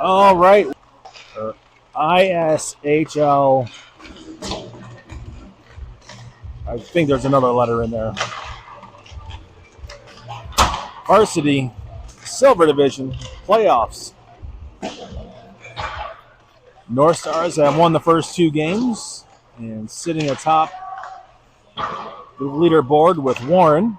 All right. ISHL. I think there's another letter in there. Varsity Silver Division playoffs. North Stars have won the first two games and sitting atop the leaderboard with Warren.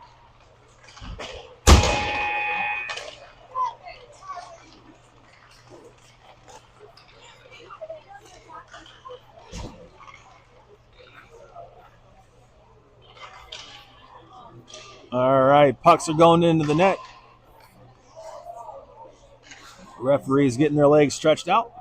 All right, pucks are going into the net. Referees getting their legs stretched out.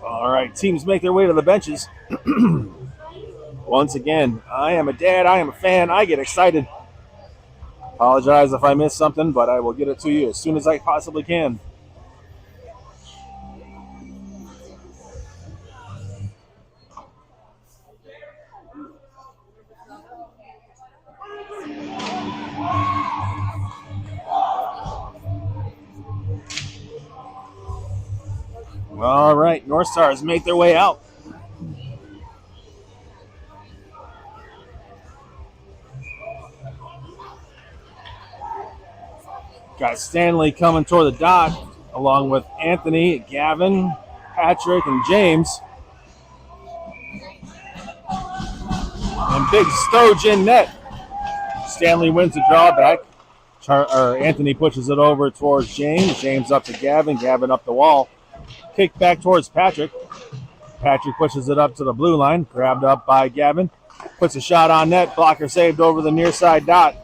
All right, teams make their way to the benches. Once again, I am a dad, I am a fan, I get excited. Apologize if I missed something, but I will get it to you as soon as I possibly can. All right, North Stars make their way out. Got Stanley coming toward the dot, along with Anthony, Gavin, Patrick, and James. And big Stoge in net. Stanley wins the drawback. Anthony pushes it over towards James. James up to Gavin. Gavin up the wall. Kick back towards Patrick. Patrick pushes it up to the blue line. Grabbed up by Gavin. Puts a shot on net. Blocker saved over the near side dot.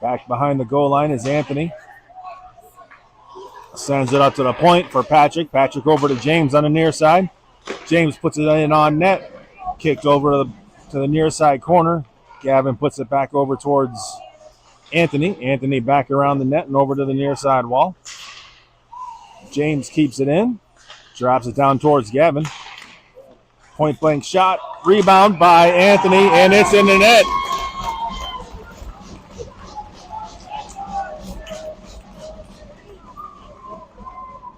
Back behind the goal line is Anthony. Sends it up to the point for Patrick. Patrick over to James on the near side. James puts it in on net. Kicked over to the near side corner. Gavin puts it back over towards Anthony. Anthony back around the net and over to the near side wall. James keeps it in. Drops it down towards Gavin. Point blank shot. Rebound by Anthony, and it's in the net.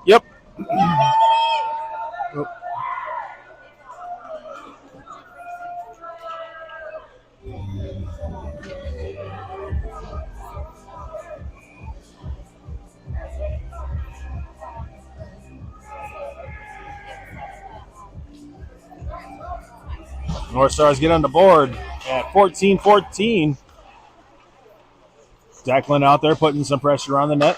Yep. North Stars get on the board at 14-14. Declan out there putting some pressure on the net.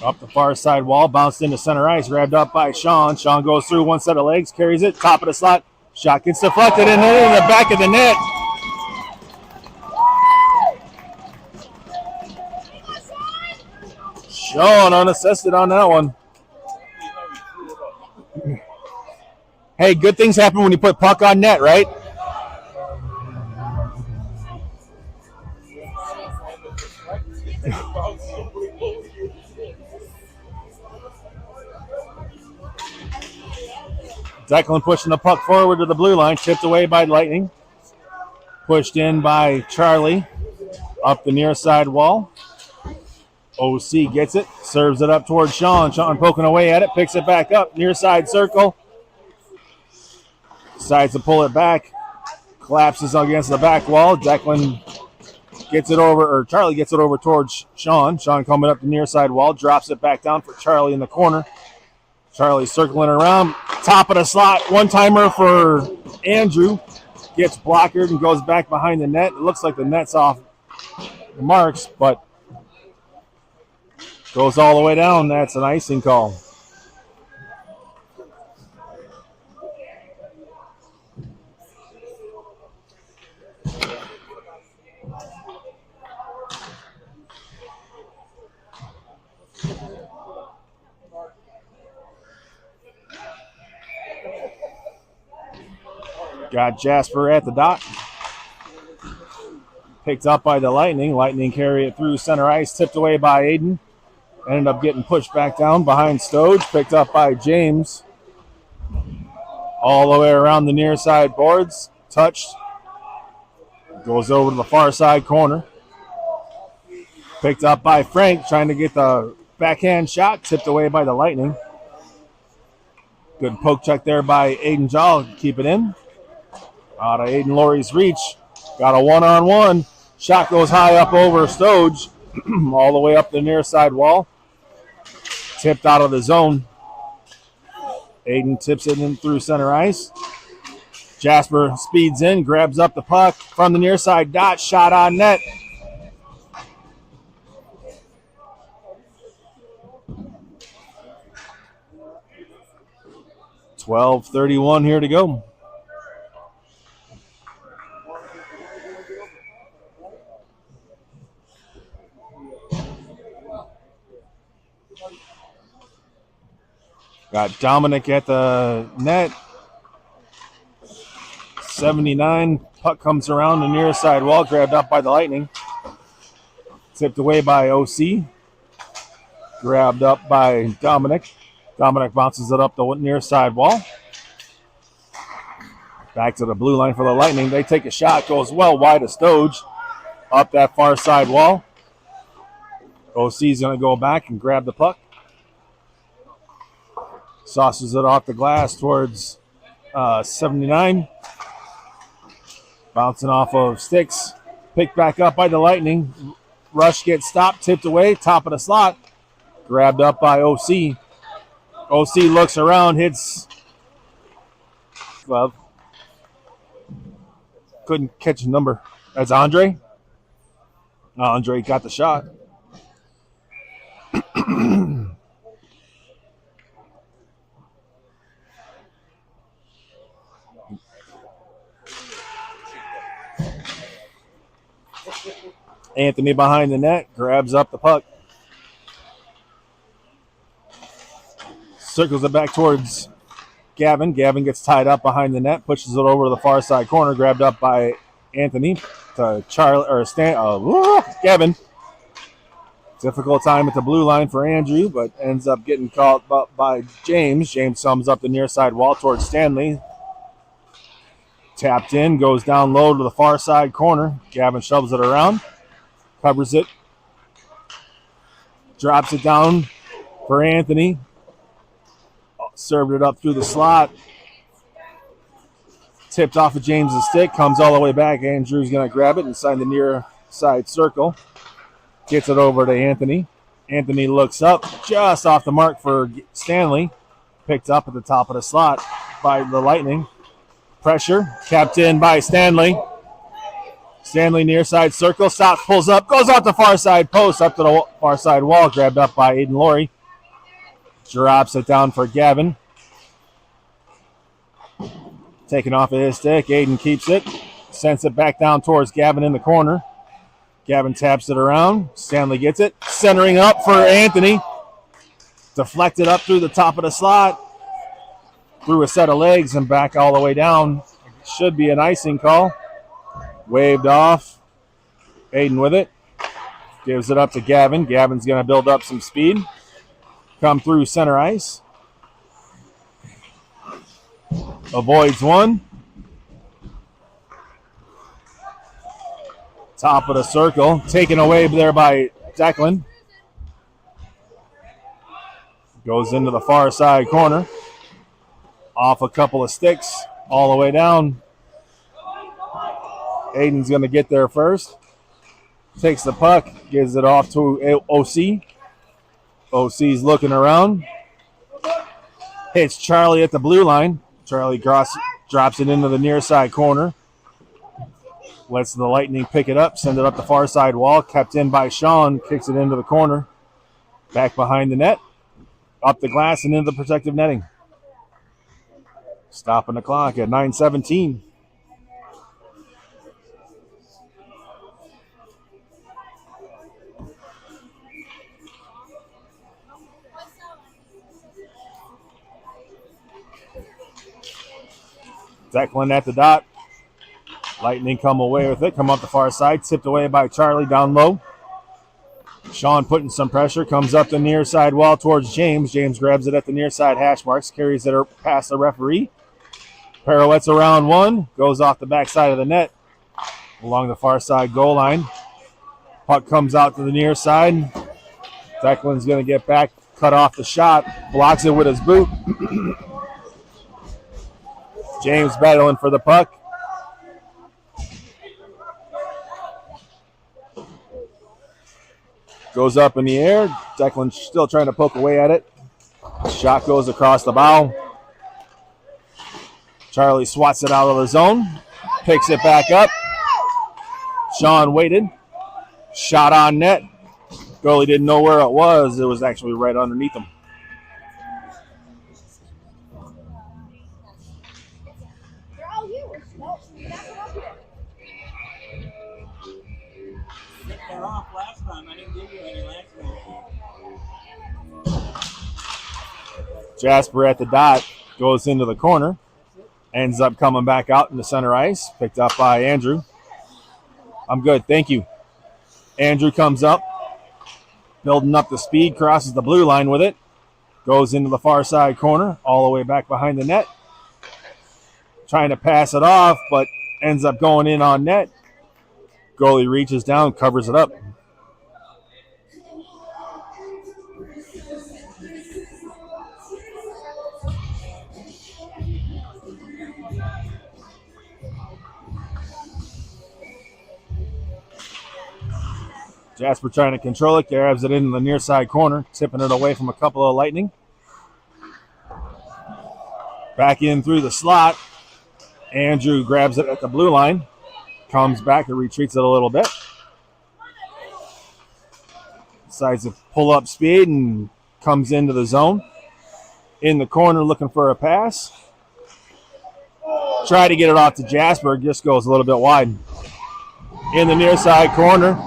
Up the far side wall, bounced into center ice, grabbed up by Sean. Sean goes through one set of legs, carries it, top of the slot. Shot gets deflected and in the back of the net. Sean unassisted on that one. Hey, good things happen when you put puck on net, right? Declan pushing the puck forward to the blue line, tipped away by Lightning. Pushed in by Charlie up the near side wall. OC gets it, serves it up towards Sean. Sean poking away at it, picks it back up, near side circle. Decides to pull it back, collapses against the back wall. Declan gets it over, or Charlie gets it over towards Sean. Sean coming up the near side wall, drops it back down for Charlie in the corner. Charlie circling around, top of the slot, one-timer for Andrew. Gets blockered and goes back behind the net. It looks like the net's off the marks, but Goes all the way down. That's an icing call. Got Jasper at the dot. Picked up by the Lightning. Lightning carry it through center ice. Tipped away by Aiden. Ended up getting pushed back down behind Stoge. Picked up by James. All the way around the near side boards. Touched. Goes over to the far side corner. Picked up by Frank. Trying to get the backhand shot. Tipped away by the Lightning. Good poke check there by Aiden Jaw. Keep it in. Out of Aiden Laurie's reach. Got a one-on-one. Shot goes high up over Stoge. All the way up the near side wall. Tipped out of the zone. Aiden tips it in through center ice. Jasper speeds in, grabs up the puck from the near side dot. Shot on net. .12:31 here to go. Got Dominic at the net. 79. Puck comes around the near side wall, grabbed up by the Lightning. Tipped away by OC. Grabbed up by Dominic. Dominic bounces it up the near side wall. Back to the blue line for the Lightning. They take a shot. Goes well wide of Stoge. Up that far side wall. OC's going to go back and grab the puck. Sauces it off the glass towards 79. Bouncing off of sticks. Picked back up by the Lightning. Rush gets stopped. Tipped away. Top of the slot. Grabbed up by OC. OC looks around. Hits glove. Couldn't catch a number. That's Andre. Andre got the shot. Anthony behind the net, grabs up the puck. Circles it back towards Gavin. Gavin gets tied up behind the net, pushes it over to the far side corner, grabbed up by Anthony to Charlie or Gavin. Difficult time at the blue line for Andrew, but ends up getting caught up by James. James sums up the near side wall towards Stanley. Tapped in, goes down low to the far side corner. Gavin shoves it around. Covers it. Drops it down for Anthony. Served it up through the slot. Tipped off of James's stick. Comes all the way back. Andrew's going to grab it inside the near side circle. Gets it over to Anthony. Anthony looks up. Just off the mark for Stanley. Picked up at the top of the slot by the Lightning. Pressure. Capped in by Stanley. Stanley near side circle. Stops, pulls up, goes out the far side post, up to the far side wall. Grabbed up by Aiden Laurie. Drops it down for Gavin. Taken off of his stick. Aiden keeps it. Sends it back down towards Gavin in the corner. Gavin taps it around. Stanley gets it. Centering up for Anthony. Deflected up through the top of the slot. Through a set of legs and back all the way down. Should be an icing call. Waved off. Aiden with it. Gives it up to Gavin. Gavin's going to build up some speed. Come through center ice. Avoids one. Top of the circle. Taken away there by Declan. Goes into the far side corner. Off a couple of sticks. All the way down. Aiden's going to get there first. Takes the puck. Gives it off to OC. OC's looking around. Hits Charlie at the blue line. Charlie drops it into the near side corner. Lets the Lightning pick it up. Send it up the far side wall. Kept in by Sean. Kicks it into the corner. Back behind the net. Up the glass and into the protective netting. Stopping the clock at 9:17. Declan at the dot. Lightning come away with it. Come up the far side. Tipped away by Charlie down low. Sean putting some pressure. Comes up the near side wall towards James. James grabs it at the near side hash marks. Carries it past the referee. Pirouettes around one. Goes off the back side of the net. Along the far side goal line. Puck comes out to the near side. Declan's going to get back. Cut off the shot. Blocks it with his boot. James battling for the puck. Goes up in the air. Declan still trying to poke away at it. Shot goes across the bow. Charlie swats it out of the zone. Picks it back up. Sean waited. Shot on net. Goalie didn't know where it was. It was actually right underneath him. Jasper at the dot goes into the corner. Ends up coming back out in the center ice. Picked up by Andrew. I'm good, thank you. Andrew comes up. Building up the speed. Crosses the blue line with it. Goes into the far side corner. All the way back behind the net. Trying to pass it off, but ends up going in on net. Goalie reaches down, covers it up. Jasper trying to control it, grabs it into the near side corner, tipping it away from a couple of Lightning. Back in through the slot. Andrew grabs it at the blue line. Comes back and retreats it a little bit. Decides to pull up speed and comes into the zone. In the corner looking for a pass. Try to get it off to Jasper. Just goes a little bit wide. In the near side corner.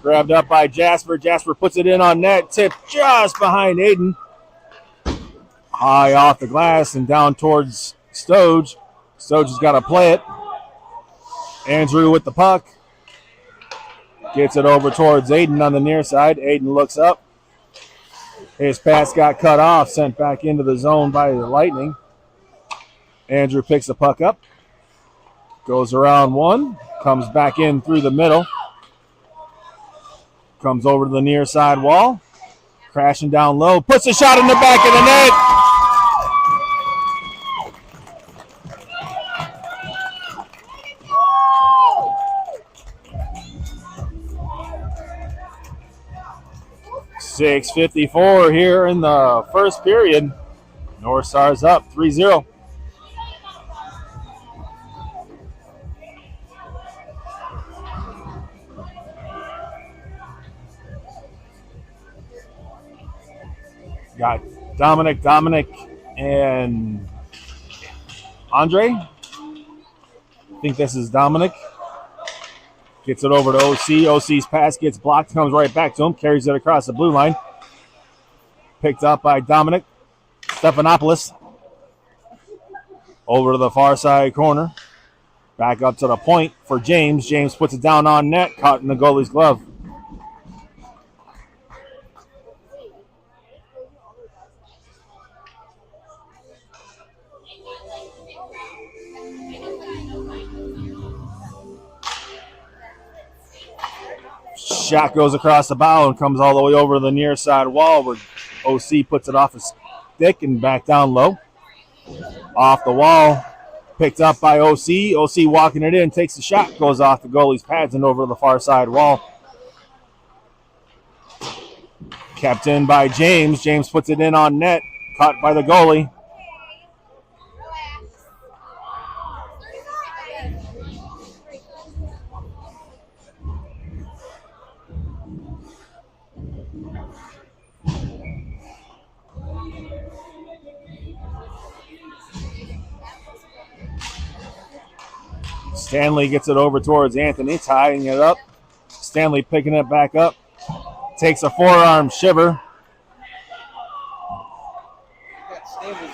Grabbed up by Jasper. Jasper puts it in on net. Tip just behind Aiden. High off the glass and down towards Stoge. Stoge has got to play it. Andrew with the puck. Gets it over towards Aiden on the near side. Aiden looks up. His pass got cut off. Sent back into the zone by the Lightning. Andrew picks the puck up. Goes around one. Comes back in through the middle. Comes over to the near side wall. Crashing down low. Puts a shot in the back of the net. .654 here in the first period. North Stars up 3-0. Got Dominic, and Andre. I think this is Dominic. Gets it over to OC. OC's pass gets blocked, comes right back to him, carries it across the blue line. Picked up by Dominic. Stephanopoulos. Over to the far side corner. Back up to the point for James. James puts it down on net, caught in the goalie's glove. Shot goes across the bow and comes all the way over to the near side wall where OC puts it off his stick and back down low. Off the wall, picked up by OC. OC walking it in, takes the shot, goes off the goalie's pads and over to the far side wall. Kept in by James. James puts it in on net, caught by the goalie. Stanley gets it over towards Anthony, tying it up. Stanley picking it back up. Takes a forearm shiver.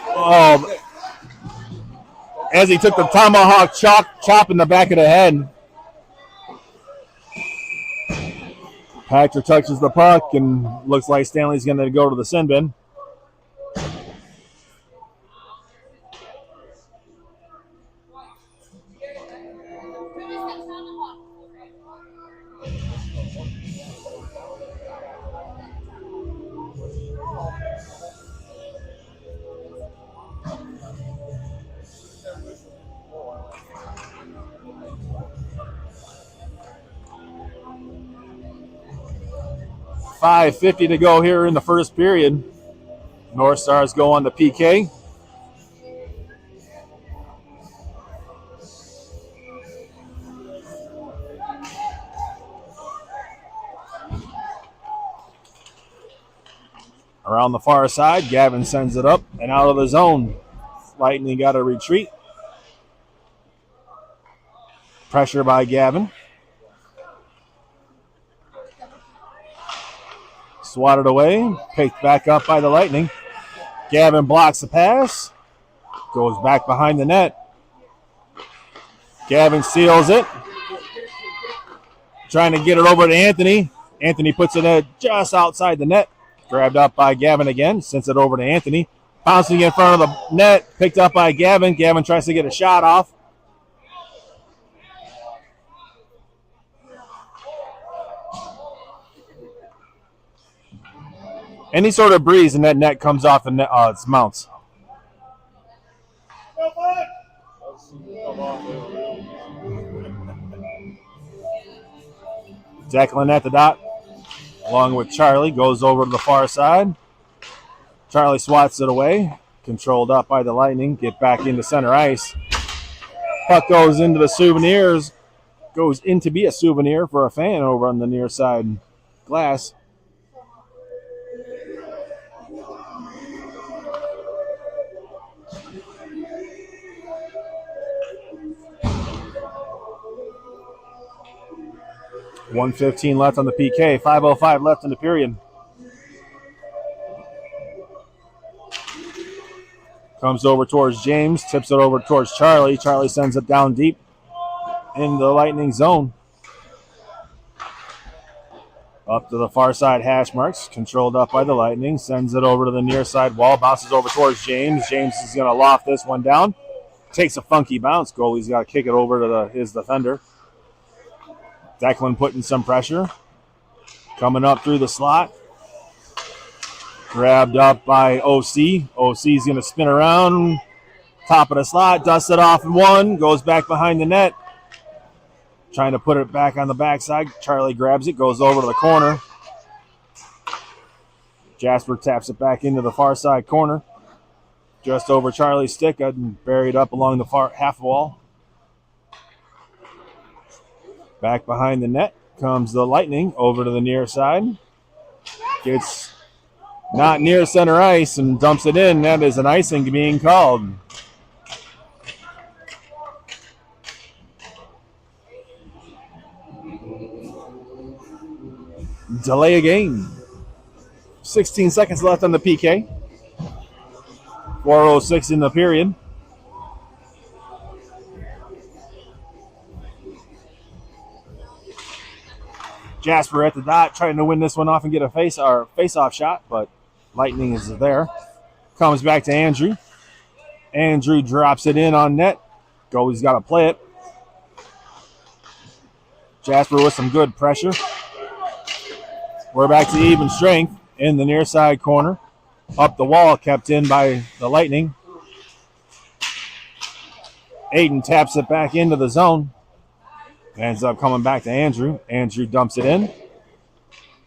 Oh, as he took the tomahawk chop in the back of the head. Patrick touches the puck and looks like Stanley's going to go to the sin bin. .550 to go here in the first period. North Stars go on the PK. Around the far side, Gavin sends it up and out of the zone. Lightning got a retreat. Pressure by Gavin. Swatted away, picked back up by the Lightning. Gavin blocks the pass, goes back behind the net. Gavin seals it, trying to get it over to Anthony. Anthony puts it just outside the net. Grabbed up by Gavin again, sends it over to Anthony. Bouncing in front of the net, picked up by Gavin. Gavin tries to get a shot off. Any sort of breeze and that net comes off the net, its mounts. Declan at the dot, along with Charlie, goes over to the far side. Charlie swats it away, controlled up by the Lightning, get back into center ice. Puck goes into the Souvenirs, goes in to be a souvenir for a fan over on the near side glass. .115 left on the PK. 5:05 left in the period. Comes over towards James. Tips it over towards Charlie. Charlie sends it down deep in the Lightning zone. Up to the far side hash marks. Controlled up by the Lightning. Sends it over to the near side wall. Bounces over towards James. James is going to loft this one down. Takes a funky bounce. Goalie's got to kick it over to his defender. Declan putting some pressure. Coming up through the slot. Grabbed up by OC. OC's going to spin around. Top of the slot. Dusts it off in one. Goes back behind the net. Trying to put it back on the backside. Charlie grabs it. Goes over to the corner. Jasper taps it back into the far side corner. Just over Charlie's stick and buried up along the far half wall. Back behind the net comes the Lightning over to the near side. Gets not near center ice and dumps it in. That is an icing being called. Delay a game. 16 seconds left on the PK. 4:06 in the period. Jasper at the dot, trying to win this one off and get a face-off shot, but Lightning is there. Comes back to Andrew. Andrew drops it in on net. Goalie's got to play it. Jasper with some good pressure. We're back to even strength in the near side corner. Up the wall, kept in by the Lightning. Aiden taps it back into the zone. Ends up coming back to Andrew. Andrew dumps it in.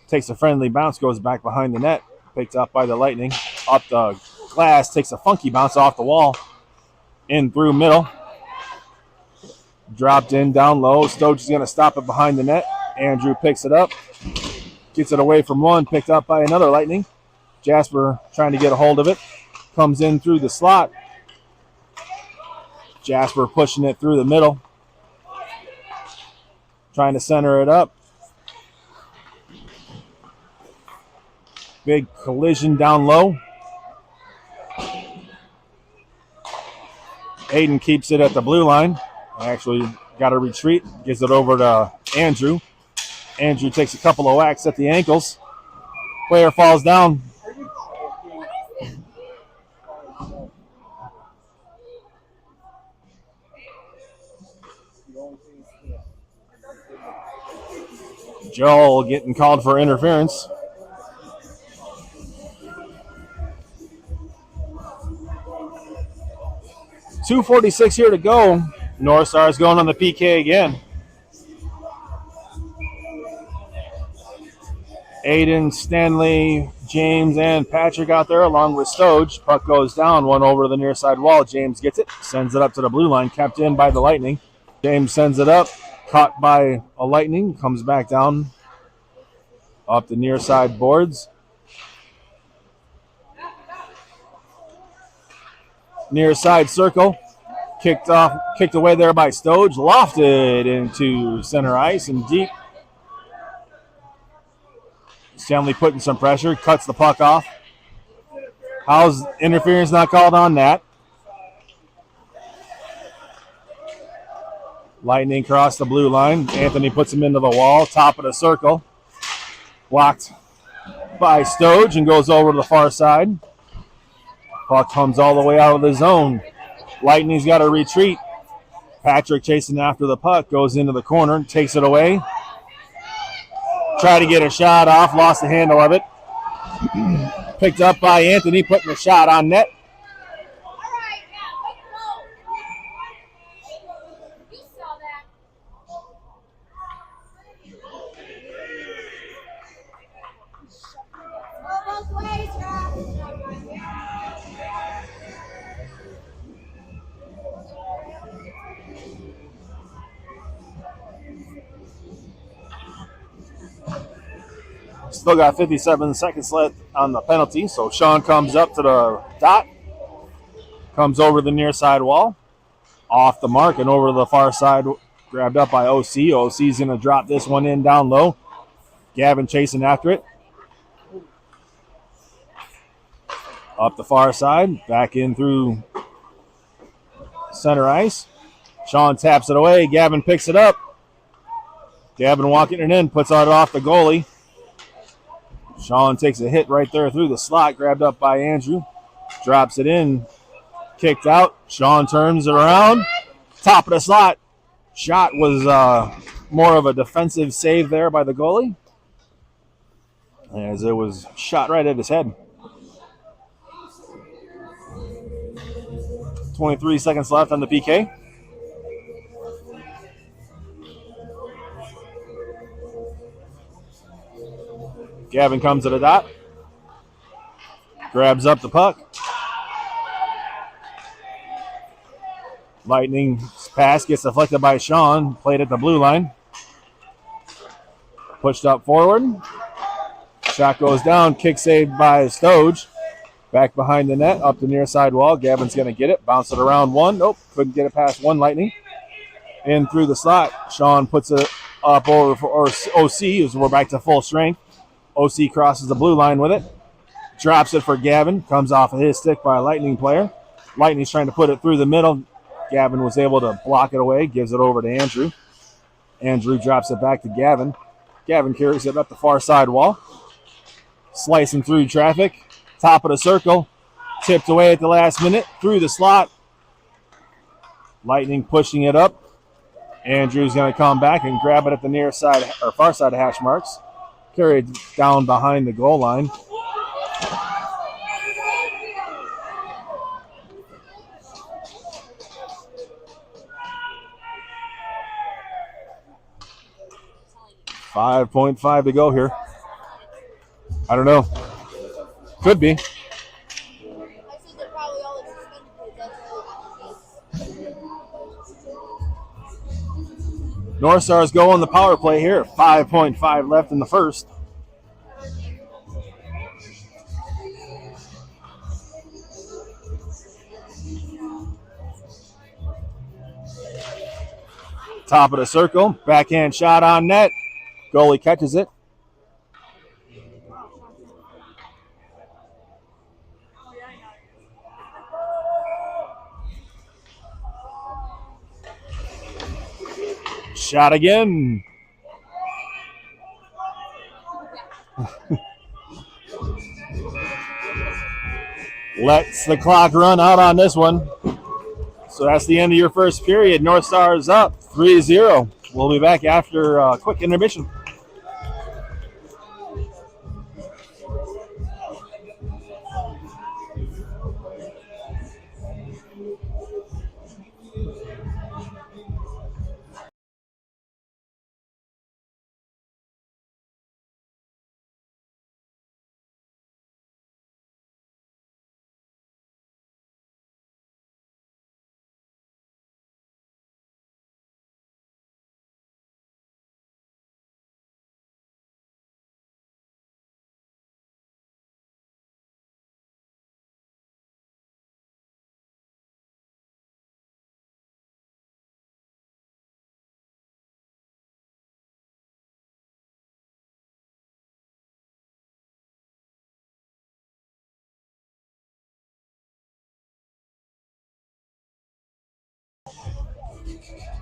Takes a friendly bounce, goes back behind the net. Picked up by the Lightning. Up the glass, takes a funky bounce off the wall. In through middle. Dropped in down low. Stoach is going to stop it behind the net. Andrew picks it up. Gets it away from one. Picked up by another Lightning. Jasper trying to get a hold of it. Comes in through the slot. Jasper pushing it through the middle. trying to center it up. Big collision down low. Aiden keeps it at the blue line. Actually got a retreat. Gives it over to Andrew. Andrew takes a couple of whacks at the ankles. Player falls down. Joel getting called for interference. .246 here to go. North Stars going on the PK again. Aiden, Stanley, James, and Patrick out there along with Stoge. Puck goes down, one over to the near side wall. James gets it, sends it up to the blue line, kept in by the Lightning. James sends it up, caught by a Lightning, comes back down up the near side boards. Near side circle, kicked away there by Stoge, lofted into center ice and deep. Stanley putting some pressure, cuts the puck off. How's interference not called on that? Lightning cross the blue line. Anthony puts him into the wall, top of the circle. Blocked by Stoge and goes over to the far side. Puck comes all the way out of the zone. Lightning's got a retreat. Patrick chasing after the puck, goes into the corner, takes it away. Try to get a shot off, lost the handle of it. Picked up by Anthony, putting the shot on net. Still got 57 seconds left on the penalty, so Sean comes up to the dot, comes over the near side wall, off the mark and over to the far side, grabbed up by OC. OC's going to drop this one in down low. Gavin chasing after it. Up the far side, back in through center ice. Sean taps it away. Gavin picks it up. Gavin walking it in, puts it off the goalie. Sean takes a hit right there through the slot, grabbed up by Andrew. Drops it in, kicked out. Sean turns it around, top of the slot. Shot was more of a defensive save there by the goalie, as it was shot right at his head. 23 seconds left on the PK. Gavin comes to the dot. Grabs up the puck. Lightning's pass gets deflected by Sean. Played at the blue line. Pushed up forward. Shot goes down. Kick saved by Stoge. Back behind the net. Up the near side wall. Gavin's going to get it. Bounce it around one. Nope. Couldn't get it past one Lightning. In through the slot. Sean puts it up over for OC as we're back to full strength. OC crosses the blue line with it. Drops it for Gavin. Comes off of his stick by a Lightning player. Lightning's trying to put it through the middle. Gavin was able to block it away. Gives it over to Andrew. Andrew drops it back to Gavin. Gavin carries it up the far side wall. Slicing through traffic. Top of the circle. Tipped away at the last minute. Through the slot. Lightning pushing it up. Andrew's going to come back and grab it at the near side or far side of hash marks. Carried down behind the goal line. .5 to go here. I don't know. Could be. North Stars go on the power play here. 5.5 left in the first. Top of the circle. Backhand shot on net. Goalie catches it. Shot again. Lets the clock run out on this one. So that's the end of your first period. North Star is up 3-0. We'll be back after a quick intermission.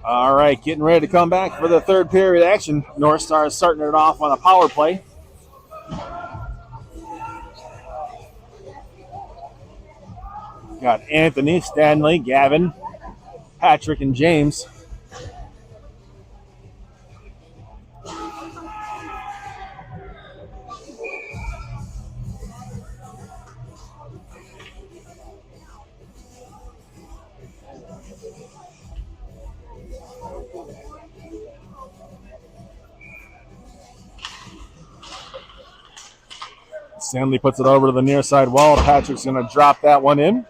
All right, getting ready to come back for the third period action. North Star is starting it off on a power play. Got Anthony, Stanley, Gavin, Patrick, and James. Stanley puts it over to the near side wall. Patrick's going to drop that one in.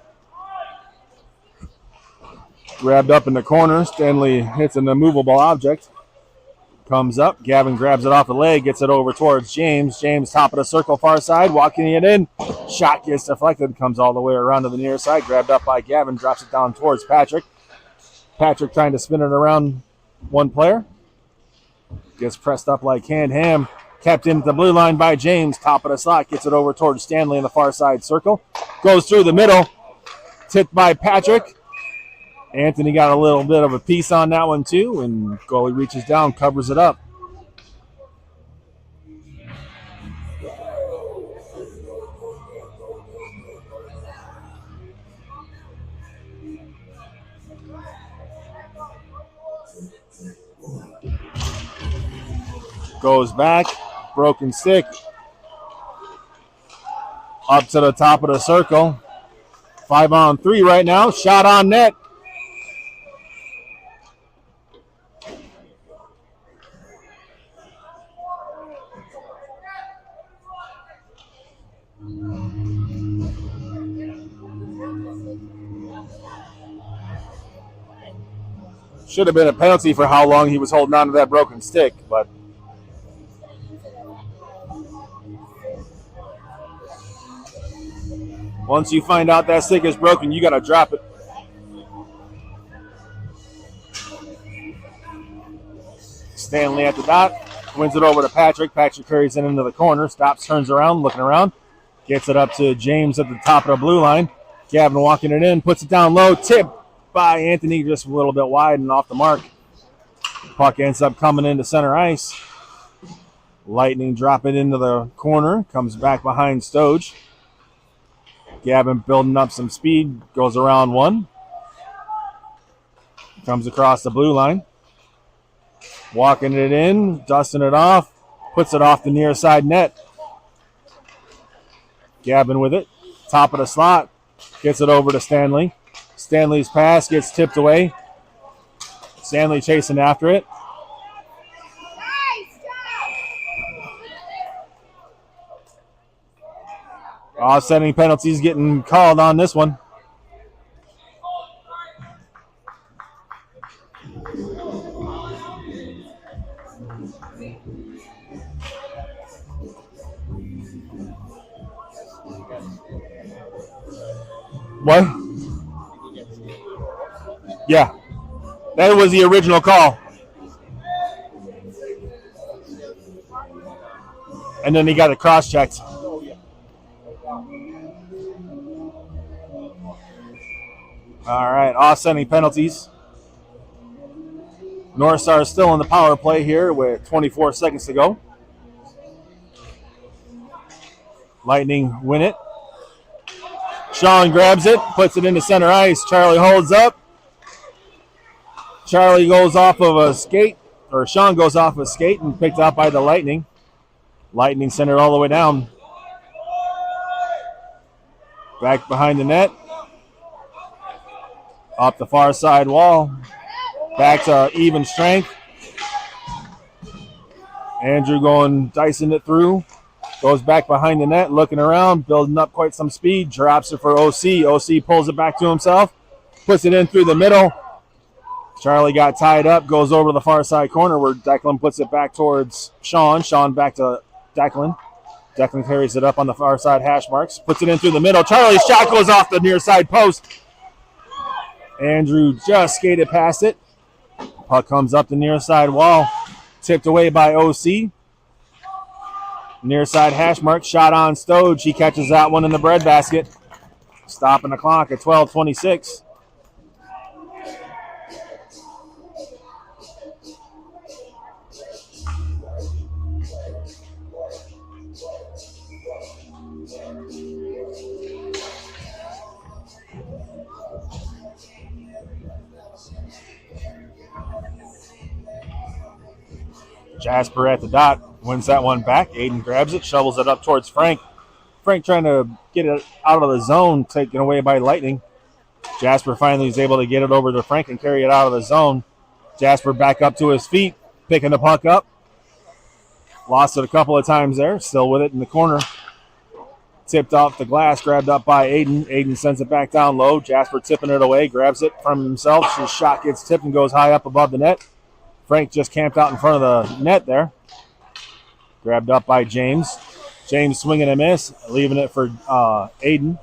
Grabbed up in the corner. Stanley hits an immovable object. Comes up. Gavin grabs it off the leg. Gets it over towards James. James, top of the circle, far side. Walking it in. Shot gets deflected. Comes all the way around to the near side. Grabbed up by Gavin. Drops it down towards Patrick. Patrick trying to spin it around one player. Gets pressed up like hand ham. Kept into the blue line by James. Top of the slot. Gets it over towards Stanley in the far side circle. Goes through the middle. Tipped by Patrick. Anthony got a little bit of a piece on that one too. And goalie reaches down, covers it up. Goes back. Broken stick. Up to the top of the circle. 5-on-3 right now. Shot on net. Should have been a penalty for how long he was holding on to that broken stick, but once you find out that stick is broken, you got to drop it. Stanley at the dot. Wins it over to Patrick. Patrick carries it into the corner. Stops, turns around, looking around. Gets it up to James at the top of the blue line. Gavin walking it in. Puts it down low. Tip by Anthony, just a little bit wide and off the mark. Puck ends up coming into center ice. Lightning drop it into the corner. Comes back behind Stoge. Gavin building up some speed. Goes around one. Comes across the blue line. Walking it in. Dusting it off. Puts it off the near side net. Gavin with it. Top of the slot. Gets it over to Stanley. Stanley's pass gets tipped away. Stanley chasing after it. Offsetting penalties getting called on this one. What? Yeah. That was the original call. And then he got it cross-checked. All right, offsetting penalties. North Star is still in the power play here with 24 seconds to go. Lightning win it. Sean grabs it, puts it into center ice. Charlie holds up. Charlie goes off of a skate, or Sean goes off of a skate and picked up by the Lightning. Lightning sent it all the way down. Back behind the net. Up the far side wall. Back to even strength. Andrew dicing it through. Goes back behind the net, looking around, building up quite some speed. Drops it for OC. OC pulls it back to himself. Puts it in through the middle. Charlie got tied up. Goes over to the far side corner where Declan puts it back towards Sean. Sean back to Declan. Declan carries it up on the far side hash marks. Puts it in through the middle. Charlie's shot goes off the near side post. Andrew just skated past it. Puck comes up the near side wall. Tipped away by OC. Near side hash mark. Shot on Stoge. He catches that one in the breadbasket. Stopping the clock at 12:26. Jasper at the dot, wins that one back. Aiden grabs it, shovels it up towards Frank. Frank trying to get it out of the zone, taken away by Lightning. Jasper finally is able to get it over to Frank and carry it out of the zone. Jasper back up to his feet, picking the puck up. Lost it a couple of times there, still with it in the corner. Tipped off the glass, grabbed up by Aiden. Aiden sends it back down low. Jasper tipping it away, grabs it from himself. His shot gets tipped and goes high up above the net. Frank just camped out in front of the net there. Grabbed up by James. James swinging a miss, leaving it for Aiden.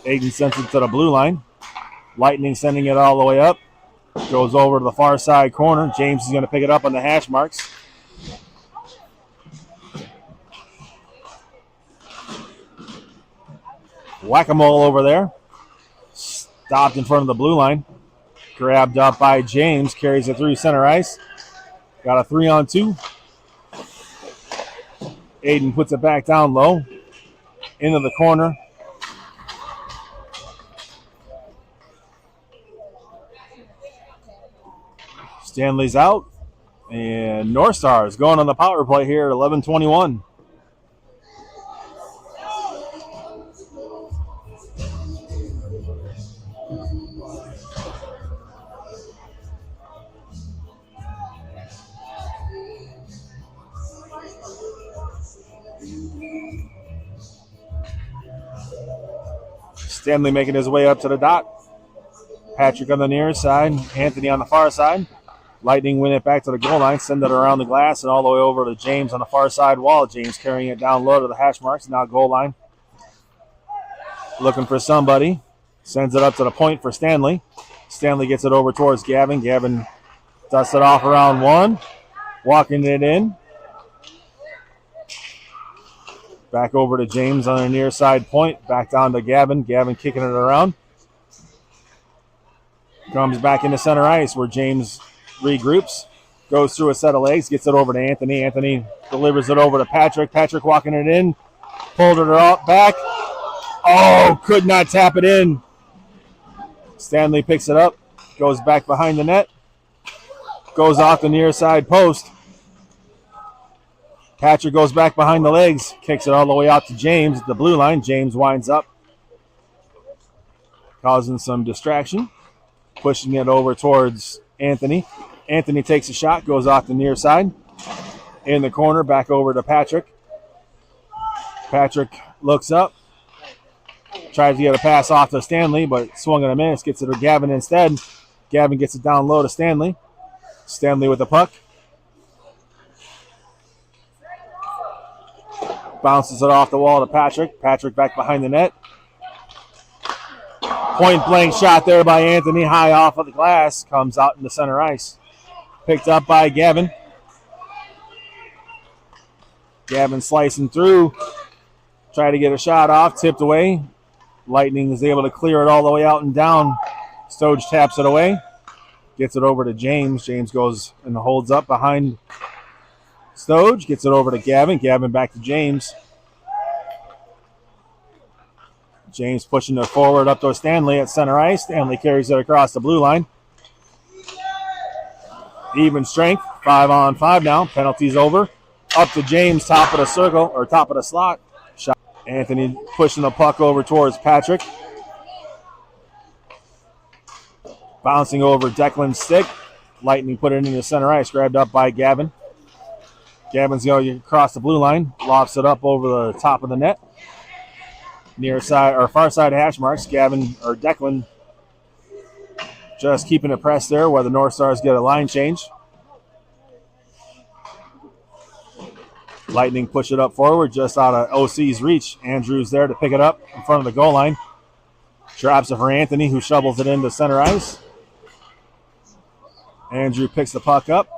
Aiden sends it to the blue line. Lightning sending it all the way up. Goes over to the far side corner. James is going to pick it up on the hash marks. Whack-a-mole over there. Stopped in front of the blue line. Grabbed up by James. Carries it through center ice. Got a 3-on-2. Aiden puts it back down low. Into the corner. Stanley's out. And North Star is going on the power play here at 11:21. Stanley making his way up to the dot. Patrick on the near side. Anthony on the far side. Lightning win it back to the goal line. Send it around the glass and all the way over to James on the far side wall. James carrying it down low to the hash marks. Now goal line. Looking for somebody. Sends it up to the point for Stanley. Stanley gets it over towards Gavin. Gavin dusts it off around one. Walking it in. Back over to James on the near side point. Back down to Gavin. Gavin kicking it around. Comes back into center ice where James regroups. Goes through a set of legs. Gets it over to Anthony. Anthony delivers it over to Patrick. Patrick walking it in. Pulled it out back. Oh, could not tap it in. Stanley picks it up. Goes back behind the net. Goes off the near side post. Patrick goes back behind the legs, kicks it all the way out to James at the blue line. James winds up, causing some distraction, pushing it over towards Anthony. Anthony takes a shot, goes off the near side. In the corner, back over to Patrick. Patrick looks up, tries to get a pass off to Stanley, but swung and a miss, gets it to Gavin instead. Gavin gets it down low to Stanley. Stanley with the puck. Bounces it off the wall to Patrick. Patrick back behind the net. Point blank shot there by Anthony, high off of the glass. Comes out in the center ice. Picked up by Gavin. Gavin slicing through. Try to get a shot off. Tipped away. Lightning is able to clear it all the way out and down. Stoge taps it away. Gets it over to James. James goes and holds up behind Stoge. Gets it over to Gavin. Gavin back to James. James pushing it forward up to Stanley at center ice. Stanley carries it across the blue line. Even strength. 5-on-5 now. Penalties over. Up to James, top of the circle, or top of the slot. Shot. Anthony pushing the puck over towards Patrick. Bouncing over Declan's stick. Lightning put it into center ice. Grabbed up by Gavin. Gavin's going across the blue line. Lofts it up over the top of the net. Near side or far side hash marks. Gavin or Declan just keeping it pressed there where the North Stars get a line change. Lightning push it up forward just out of OC's reach. Andrews there to pick it up in front of the goal line. Drops it for Anthony, who shovels it into center ice. Andrew picks the puck up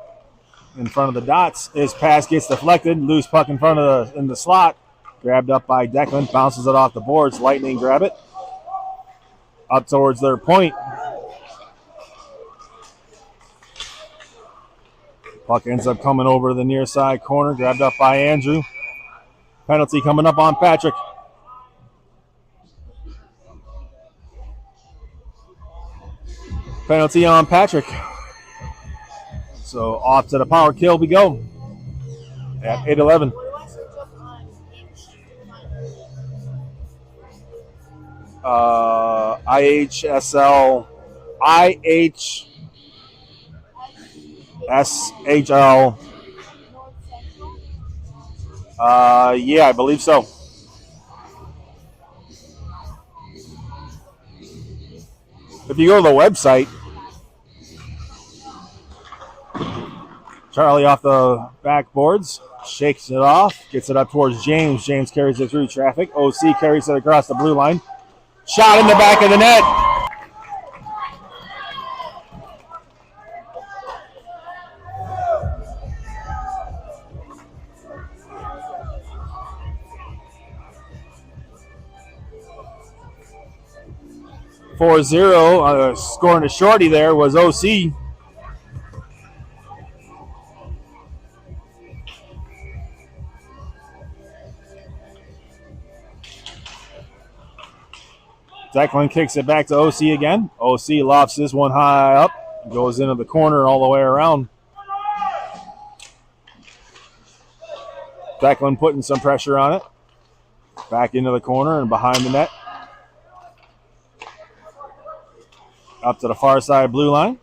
in front of the dots. His pass gets deflected. Loose puck in front of in the slot. Grabbed up by Declan. Bounces it off the boards. Lightning grab it. Up towards their point. Puck ends up coming over to the near side corner. Grabbed up by Andrew. Penalty coming up on Patrick. Penalty on Patrick. So off to the power kill we go at 8:11. IHSL. Yeah, I believe so. If you go to the website, Charlie off the backboards, shakes it off, gets it up towards James. James carries it through traffic. OC carries it across the blue line. Shot in the back of the net. Scoring a shorty there was OC. Declan kicks it back to OC again. OC lofts this one high up. Goes into the corner all the way around. Declan putting some pressure on it. Back into the corner and behind the net. Up to the far side blue line.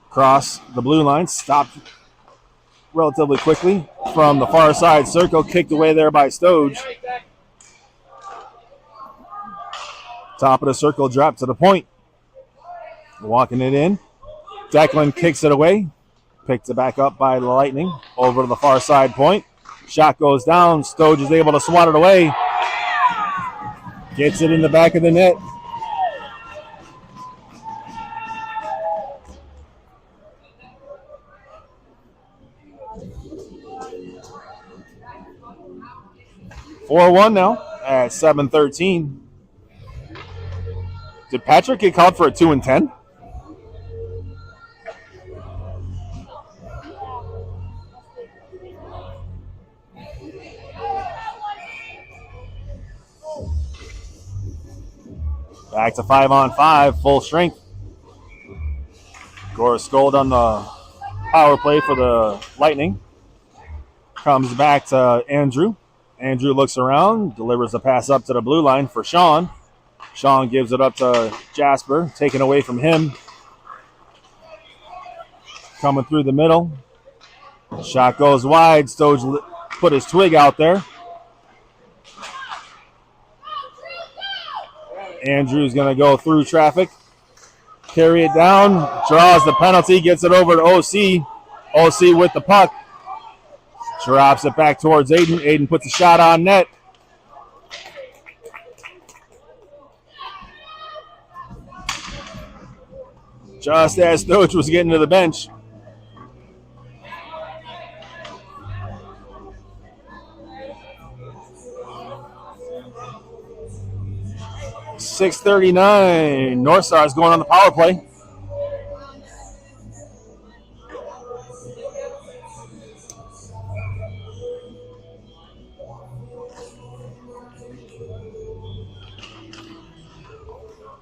Cross the blue line. Stopped relatively quickly from the far side circle. Kicked away there by Stoge. Top of the circle drop to the point. Walking it in. Declan kicks it away. Picked it back up by the Lightning. Over to the far side point. Shot goes down. Stoge is able to swat it away. Gets it in the back of the net. (4-1) now at 7:13. Did Patrick get called for a 2 and 10? Back to 5-on-5, full strength. Gold on the power play for the Lightning. Comes back to Andrew. Andrew looks around, delivers the pass up to the blue line for Sean. Sean gives it up to Jasper, taken away from him. Coming through the middle. Shot goes wide. Stoge put his twig out there. Andrew's going to go through traffic. Carry it down. Draws the penalty. Gets it over to OC. OC with the puck. Drops it back towards Aiden. Aiden puts a shot on net. Just as Stoge was getting to the bench. 6:39. North Star is going on the power play.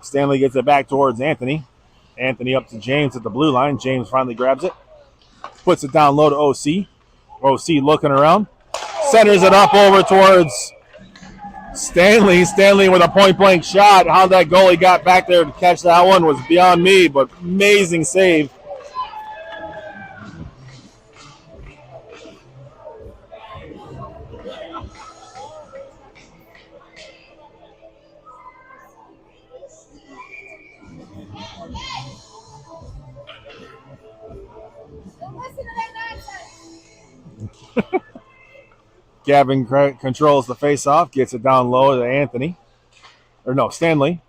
Stanley gets it back towards Anthony. Anthony up to James at the blue line. James finally grabs it. Puts it down low to OC. OC looking around. Centers it up over towards Stanley. Stanley with a point-blank shot. How that goalie got back there to catch that one was beyond me, but amazing save. Gavin controls the face-off, gets it down low to Anthony. Stanley.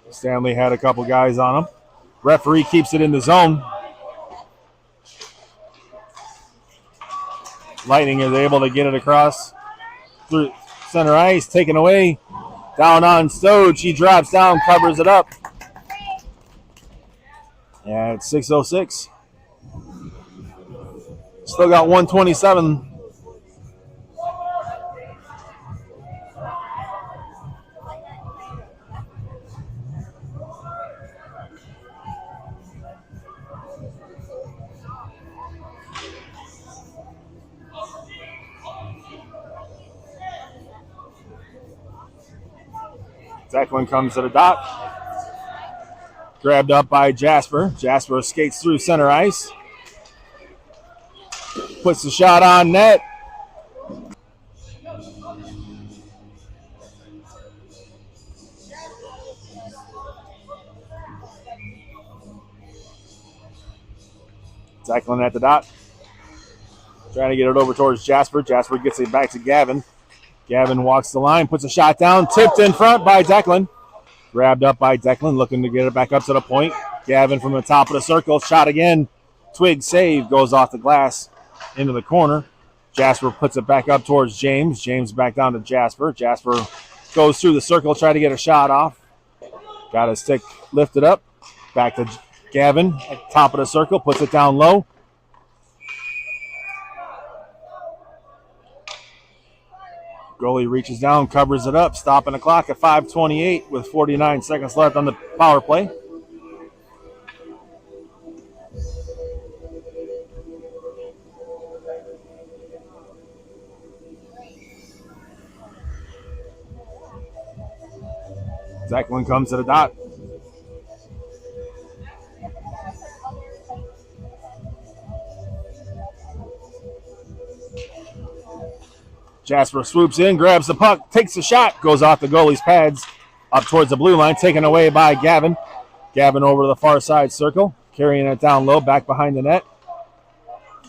Stanley had a couple guys on him. Referee keeps it in the zone. Lightning is able to get it across through center ice, taken away. Down on Stoge. He drops down, covers it up. And it's 6:06. Still got 127. Declan comes to the dot. Grabbed up by Jasper. Jasper skates through center ice. Puts the shot on net. Declan at the dot. Trying to get it over towards Jasper. Jasper gets it back to Gavin. Gavin walks the line, puts a shot down, tipped in front by Declan. Grabbed up by Declan, looking to get it back up to the point. Gavin from the top of the circle, shot again. Twig save, goes off the glass into the corner. Jasper puts it back up towards James. James back down to Jasper. Jasper goes through the circle, trying to get a shot off. Got his stick lifted up. Back to Gavin at top of the circle, puts it down low. Goalie reaches down, covers it up, stopping the clock at 5:28 with 49 seconds left on the power play. Declan comes to the dot. Jasper swoops in, grabs the puck, takes the shot, goes off the goalie's pads, up towards the blue line, taken away by Gavin. Gavin over to the far side circle, carrying it down low, back behind the net.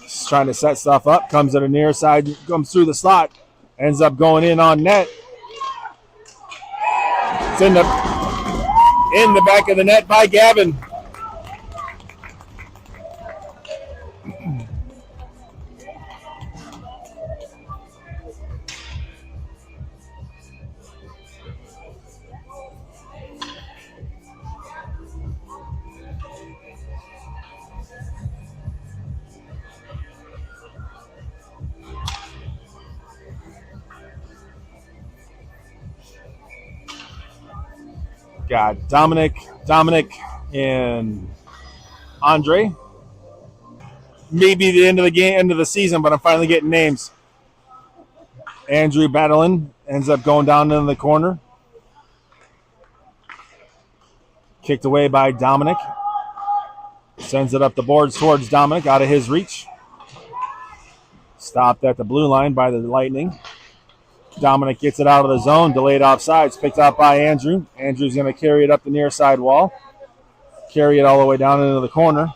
Just trying to set stuff up, comes to the near side, comes through the slot, ends up going in on net. It's in the back of the net by Gavin. Got Dominic, and Andre. Maybe the end of the game, end of the season, but I'm finally getting names. Andrew Battling ends up going down in the corner. Kicked away by Dominic. Sends it up the boards towards Dominic, out of his reach. Stopped at the blue line by the Lightning. Dominic gets it out of the zone, delayed offsides, picked up by Andrew. Andrew's going to carry it up the near side wall. Carry it all the way down into the corner.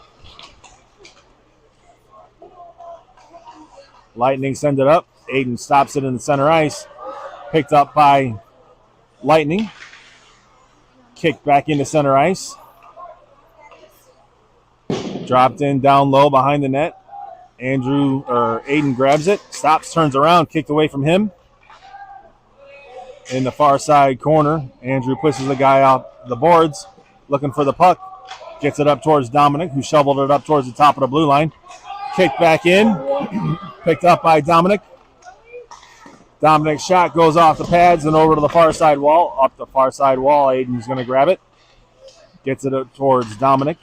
Lightning send it up. Aiden stops it in the center ice. Picked up by Lightning. Kicked back into center ice. Dropped in down low behind the net. Aiden grabs it, stops, turns around, kicked away from him. in the far side corner. Andrew pushes the guy off the boards, looking for the puck. Gets it up towards Dominic, who shoveled it up towards the top of the blue line. Kicked back in. Picked up by Dominic. Dominic's shot goes off the pads and over to the far side wall. Up the far side wall. Aiden's going to grab it. Gets it up towards Dominic.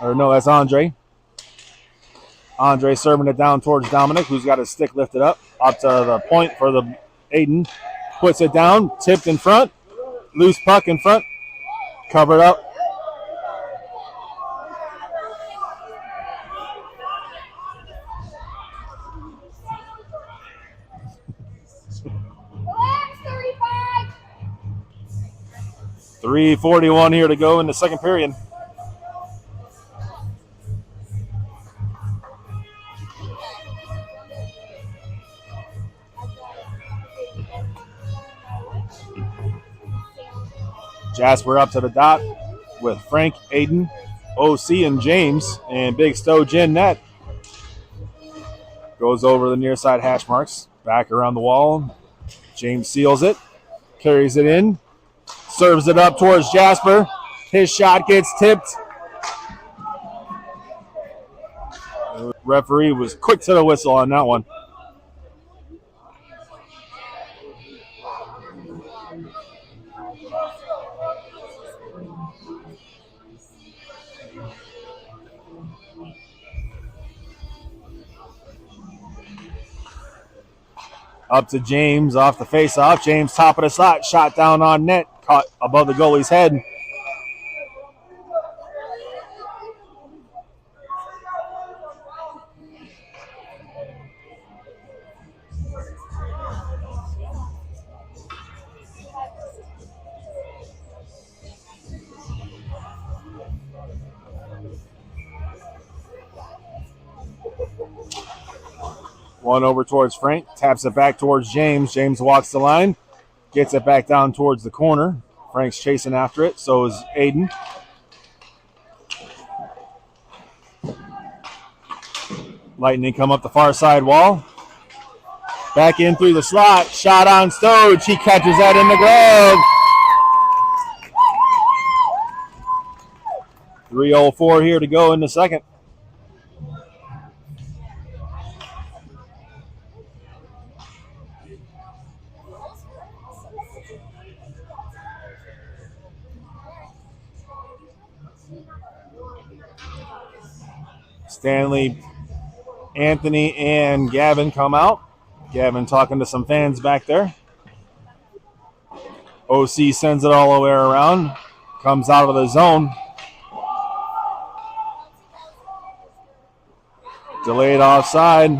Or no, that's Andre. Andre serving it down towards Dominic, who's got his stick lifted up to the point for the Aiden. Puts it down, tipped in front. Loose puck in front. Covered up. .341 here to go in the second period. Jasper up to the dot with Frank, Aiden, OC, and James, and Big Stowe Gin net. Goes over the near side hash marks, back around the wall. James seals it, carries it in, serves it up towards Jasper. His shot gets tipped. The referee was quick to the whistle on that one. Up to James off the face-off. James top of the slot. Shot down on net. Caught above the goalie's head. One over towards Frank. Taps it back towards James. James walks the line. Gets it back down towards the corner. Frank's chasing after it. So is Aiden. Lightning come up the far side wall. Back in through the slot. Shot on Stoge. He catches that in the glove. .304 here to go in the second. Stanley, Anthony, and Gavin come out. Gavin talking to some fans back there. OC sends it all the way around. Comes out of the zone. Delayed offside.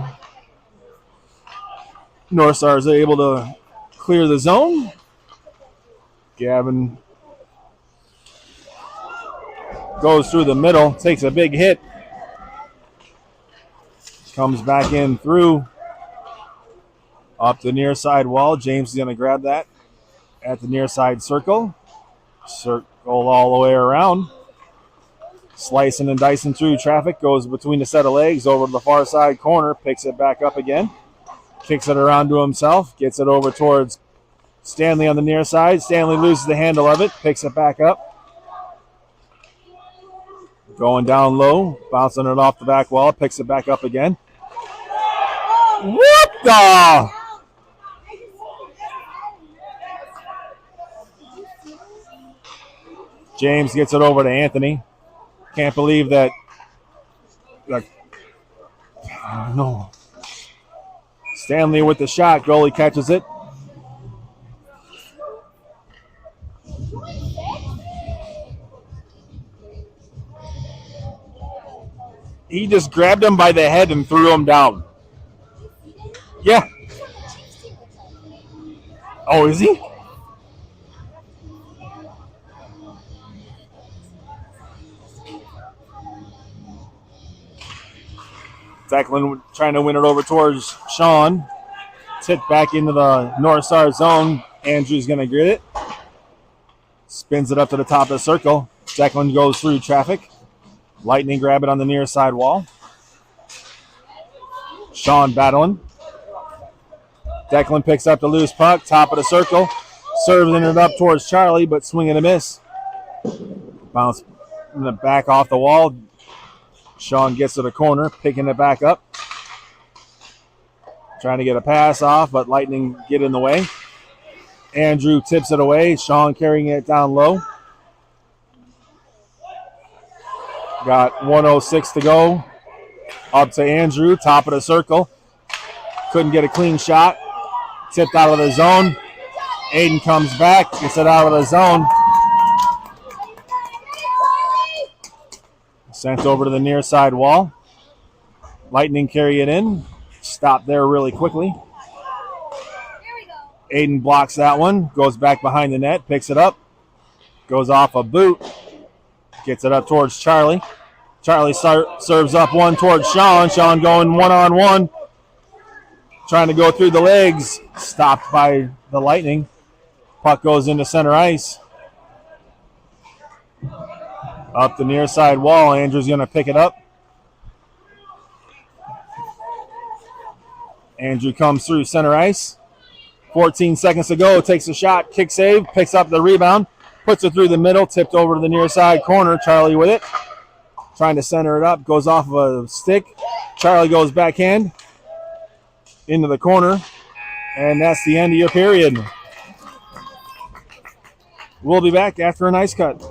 North Stars are able to clear the zone. Gavin goes through the middle, takes a big hit. Comes back in through up the near side wall. James is going to grab that at the near side circle. Circle all the way around. Slicing and dicing through traffic. Goes between the set of legs over to the far side corner. Picks it back up again. Kicks it around to himself. Gets it over towards Stanley on the near side. Stanley loses the handle of it. Picks it back up. Going down low, bouncing it off the back wall, picks it back up again. What the? James gets it over to Anthony. Can't believe that. No. Stanley with the shot. Goalie catches it. He just grabbed him by the head and threw him down. Yeah. Oh, is he? Declan trying to win it over towards Sean. Tipped back into the North Star zone. Andrew's going to get it. Spins it up to the top of the circle. Declan goes through traffic. Lightning grab it on the near side wall. Sean battling. Declan picks up the loose puck, top of the circle, serves it up towards Charlie, but swing and a miss. Bounce in the back off the wall. Sean gets to the corner, picking it back up. Trying to get a pass off, but Lightning get in the way. Andrew tips it away. Sean carrying it down low. Got 1:06 to go. Up to Andrew, top of the circle. Couldn't get a clean shot. Tipped out of the zone. Aiden comes back, gets it out of the zone. Sent over to the near side wall. Lightning carry it in. Stop there really quickly. Aiden blocks that one. Goes back behind the net. Picks it up. Goes off a boot. Gets it up towards Charlie. Charlie serves up one towards Sean. Sean going one-on-one. Trying to go through the legs. Stopped by the Lightning. Puck goes into center ice. Up the near side wall. Andrew's going to pick it up. Andrew comes through center ice. 14 seconds to go. Takes a shot. Kick save. Picks up the rebound. Puts it through the middle. Tipped over to the near side corner. Charlie with it. Trying to center it up. Goes off of a stick. Charlie goes backhand. Into the corner. And that's the end of your period. We'll be back after an ice cut.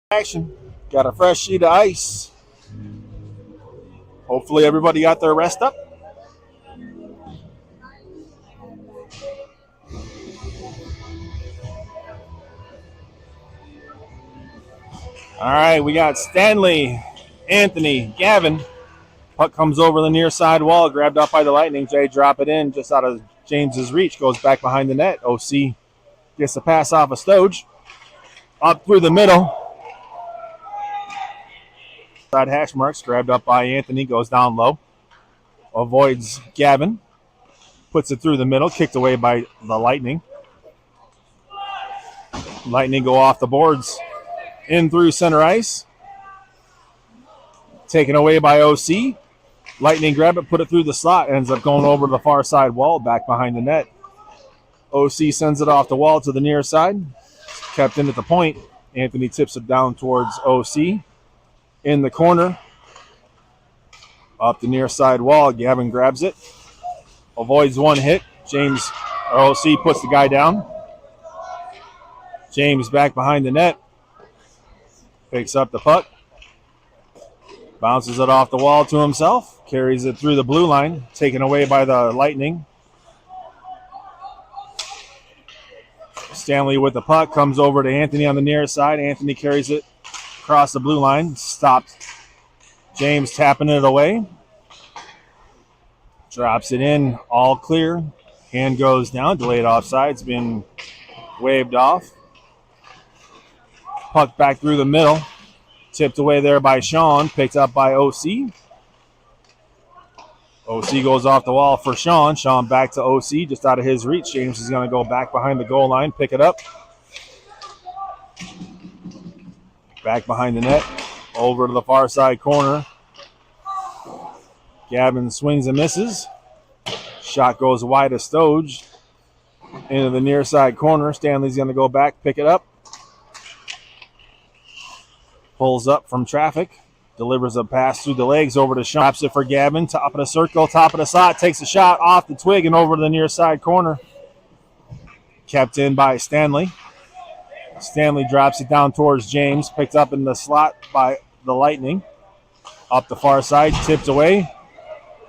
Action. Got a fresh sheet of ice. Hopefully everybody got their rest up. All right, we got Stanley, Anthony, Gavin. Puck comes over the near side wall, grabbed up by the Lightning. Jay drop it in just out of James's reach, goes back behind the net. OC gets the pass off of Stoge. Up through the middle. Side hash marks, grabbed up by Anthony, goes down low. Avoids Gavin. Puts it through the middle, kicked away by the Lightning. Lightning go off the boards. In through center ice. Taken away by OC. Lightning grab it, put it through the slot. Ends up going over the far side wall, back behind the net. OC sends it off the wall to the near side. Kept in at the point. Anthony tips it down towards OC. In the corner. Up the near side wall. Gavin grabs it. Avoids one hit. OC puts the guy down. James back behind the net. Picks up the puck. Bounces it off the wall to himself. Carries it through the blue line. Taken away by the Lightning. Stanley with the puck. Comes over to Anthony on the near side. Anthony carries it across the blue line. Stopped. James tapping it away. Drops it in. All clear. Hand goes down. Delayed offside. It's been waved off. Puck back through the middle. Tipped away there by Sean. Picked up by OC. OC goes off the wall for Sean. Sean back to OC, just out of his reach. James is going to go back behind the goal line, pick it up. Back behind the net. Over to the far side corner. Gavin swings and misses. Shot goes wide of Stoge. Into the near side corner. Stanley's going to go back, pick it up. Pulls up from traffic. Delivers a pass through the legs over to Sean. Taps it for Gavin. Top of the circle, top of the slot. Takes a shot off the twig and over to the near side corner. Kept in by Stanley. Stanley drops it down towards James. Picked up in the slot by the Lightning. Up the far side. Tipped away.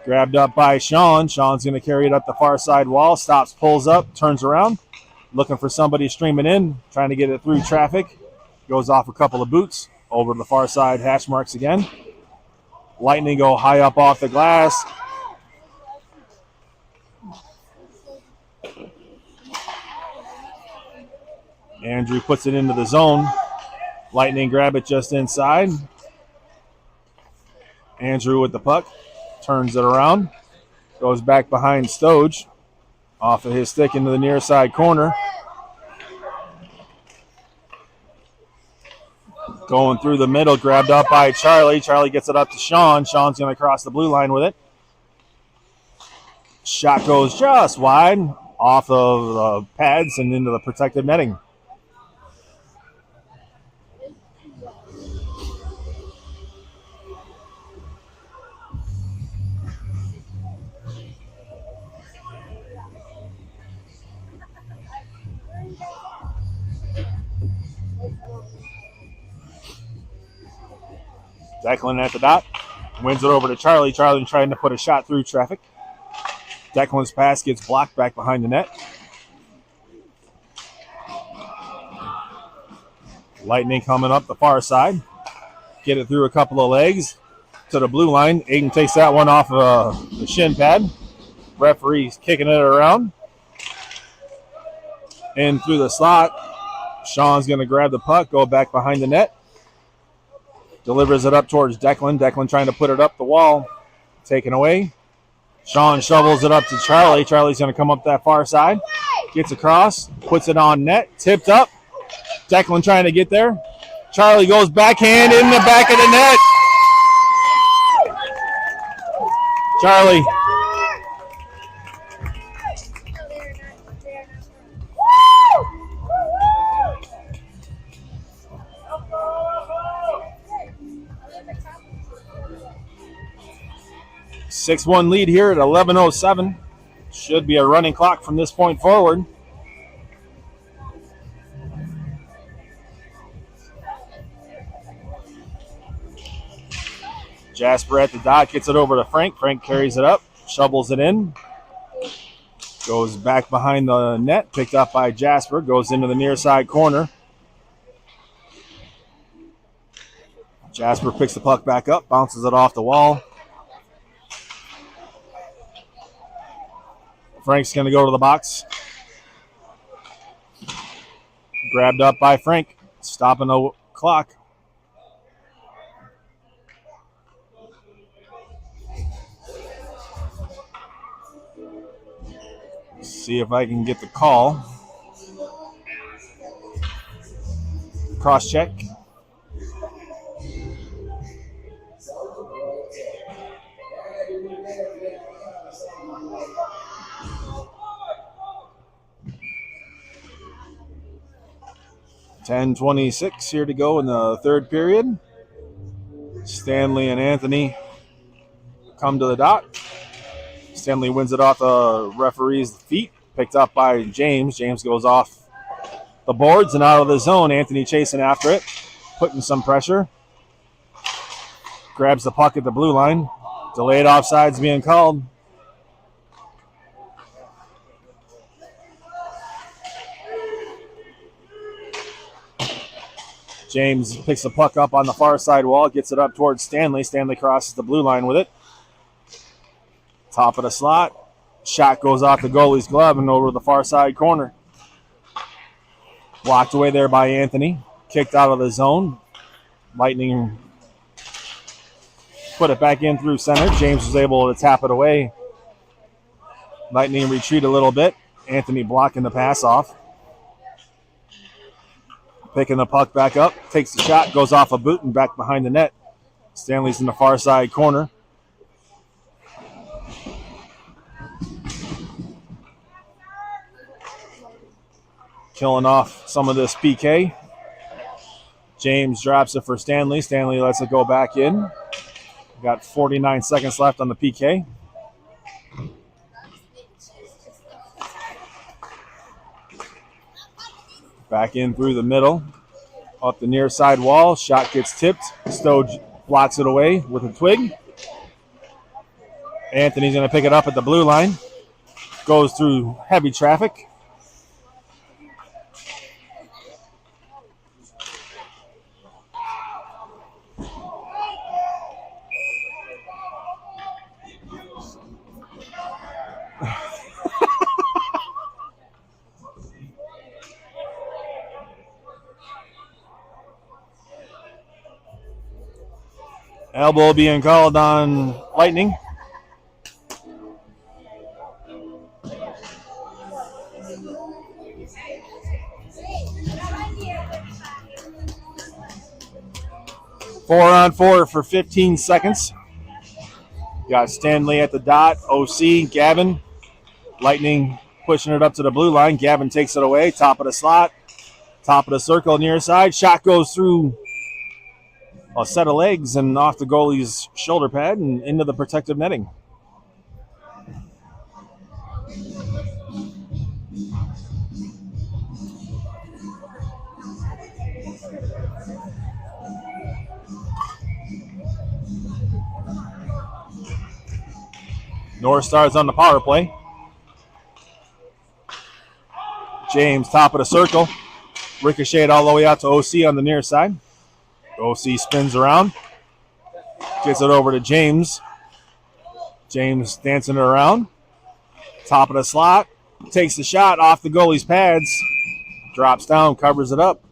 Grabbed up by Sean. Sean's going to carry it up the far side wall. Stops, pulls up, turns around. Looking for somebody streaming in. Trying to get it through traffic. Goes off a couple of boots. Over to the far side, hash marks again. Lightning go high up off the glass. Andrew puts it into the zone. Lightning grab it just inside. Andrew with the puck. Turns it around. Goes back behind Stoge. Off of his stick into the near side corner. Going through the middle, grabbed up by Charlie. Charlie gets it up to Sean. Sean's going to cross the blue line with it. Shot goes just wide off of the pads and into the protected netting. Declan at the dot. Wins it over to Charlie. Charlie trying to put a shot through traffic. Declan's pass gets blocked back behind the net. Lightning coming up the far side. Get it through a couple of legs to the blue line. Aiden takes that one off the shin pad. Referee's kicking it around. In through the slot. Sean's going to grab the puck, go back behind the net. Delivers it up towards Declan. Declan trying to put it up the wall. Taken away. Sean shovels it up to Charlie. Charlie's going to come up that far side. Gets across. Puts it on net. Tipped up. Declan trying to get there. Charlie goes backhand in the back of the net. Charlie. Six-1 lead here at 11:07. Should be a running clock from this point forward. Jasper at the dot, gets it over to Frank. Frank carries it up, shovels it in. Goes back behind the net, picked up by Jasper, goes into the near side corner. Jasper picks the puck back up, bounces it off the wall. Frank's going to go to the box. Grabbed up by Frank, stopping the clock. See if I can get the call. Cross check. .10:26 here to go in the third period. Stanley and Anthony come to the dot. Stanley wins it off the referee's feet. Picked up by James. James goes off the boards and out of the zone. Anthony chasing after it, putting some pressure. Grabs the puck at the blue line. Delayed offsides being called. James picks the puck up on the far side wall, gets it up towards Stanley. Stanley crosses the blue line with it. Top of the slot. Shot goes off the goalie's glove and over the far side corner. Blocked away there by Anthony. Kicked out of the zone. Lightning put it back in through center. James was able to tap it away. Lightning retreat a little bit. Anthony blocking the pass off. Picking the puck back up. Takes the shot. Goes off a boot and back behind the net. Stanley's in the far side corner. Killing off some of this PK. James drops it for Stanley. Stanley lets it go back in. Got 49 seconds left on the PK. Back in through the middle. Up the near side wall. Shot gets tipped. Stoge blocks it away with a twig. Anthony's going to pick it up at the blue line. Goes through heavy traffic. Elbow being called on Lightning. Four on four for 15 seconds. Got Stanley at the dot. OC, Gavin. Lightning pushing it up to the blue line. Gavin takes it away. Top of the slot. Top of the circle near side. Shot goes through a set of legs and off the goalie's shoulder pad and into the protective netting. North Stars on the power play. James, top of the circle. Ricocheted all the way out to OC on the near side. OC spins around. Gets it over to James. James dancing it around. Top of the slot. Takes the shot off the goalie's pads. Drops down, covers it up.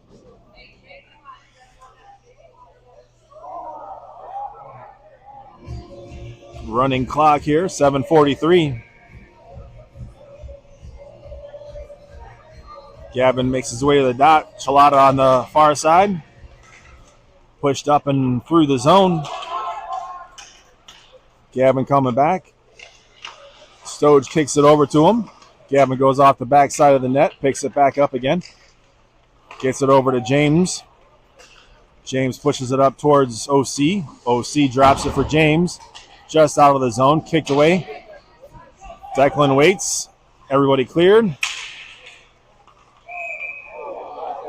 Running clock here, 7:43. Gavin makes his way to the dot. Chalada on the far side. Pushed up and through the zone. Gavin coming back. Stoge kicks it over to him. Gavin goes off the backside of the net, picks it back up again. Gets it over to James. James pushes it up towards OC. OC drops it for James. Just out of the zone, kicked away. Declan waits. Everybody cleared.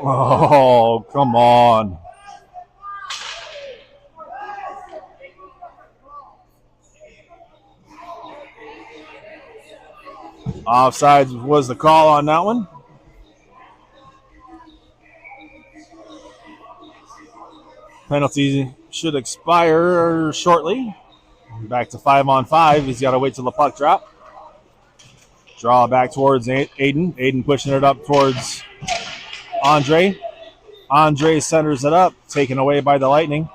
Oh, come on. Offsides was the call on that one. Penalty should expire shortly. Back to 5-on-5. He's got to wait till the puck drop. Draw back towards Aiden. Aiden pushing it up towards Andre. Andre centers it up, taken away by the Lightning.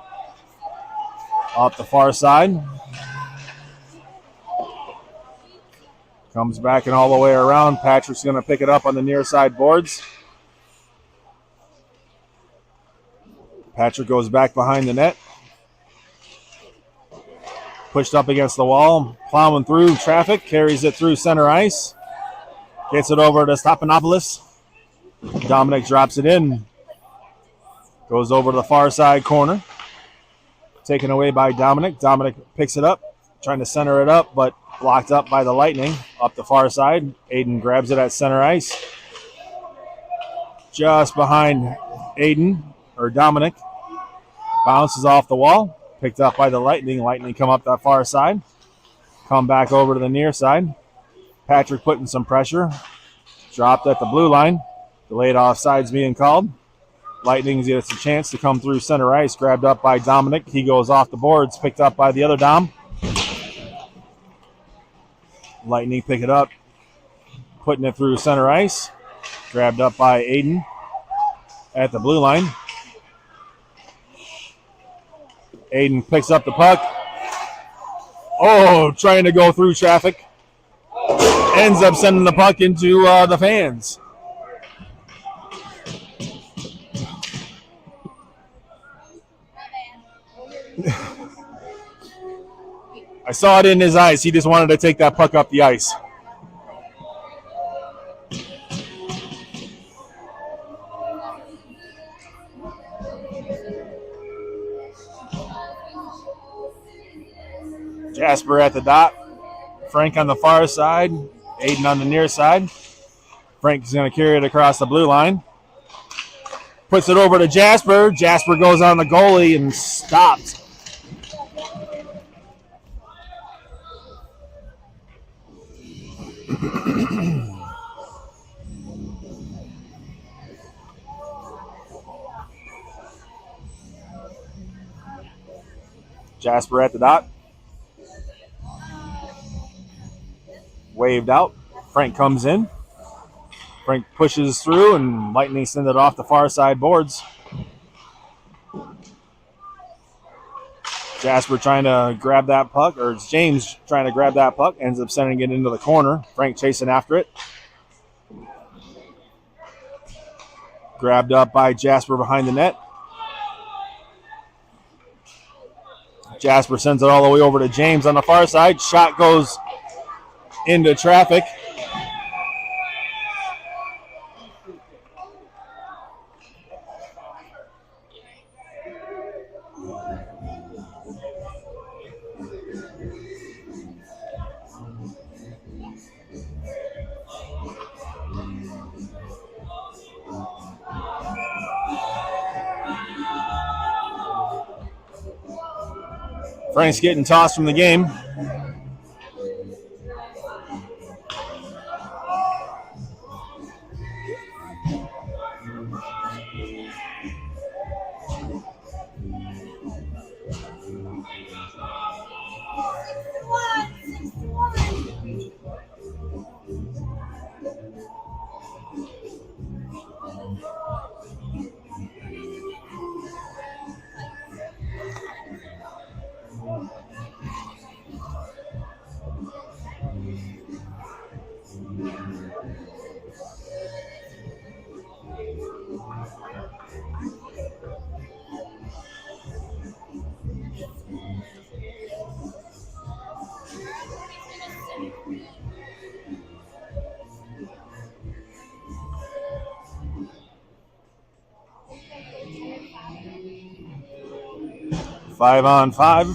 Off the far side. Comes back and all the way around. Patrick's going to pick it up on the near side boards. Patrick goes back behind the net. Pushed up against the wall. Plowing through traffic. Carries it through center ice. Gets it over to Stapanopoulos. Dominic drops it in. Goes over to the far side corner. Taken away by Dominic. Dominic picks it up. Trying to center it up, but blocked up by the Lightning. Up the far side. Aiden grabs it at center ice. Just behind Aiden, or Dominic. Bounces off the wall. Picked up by the Lightning. Lightning come up that far side. Come back over to the near side. Patrick putting some pressure. Dropped at the blue line. Delayed offsides being called. Lightning gets a chance to come through center ice. Grabbed up by Dominic. He goes off the boards. Picked up by the other Dom. Lightning pick it up. Putting it through center ice. Grabbed up by Aiden at the blue line. Aiden picks up the puck. Oh, trying to go through traffic. Ends up sending the puck into the fans. I saw it in his eyes. He just wanted to take that puck up the ice. Jasper at the dot. Frank on the far side. Aiden on the near side. Frank is going to carry it across the blue line. Puts it over to Jasper. Jasper goes on the goalie and stopped. Jasper at the dot. Waved out. Frank comes in. Frank pushes through, and Lightning send it off the far side boards. Jasper trying to grab that puck, or it's James trying to grab that puck, ends up sending it into the corner. Frank chasing after it. Grabbed up by Jasper behind the net. Jasper sends it all the way over to James on the far side. Shot goes into traffic. Frank's getting tossed from the game. Five on five.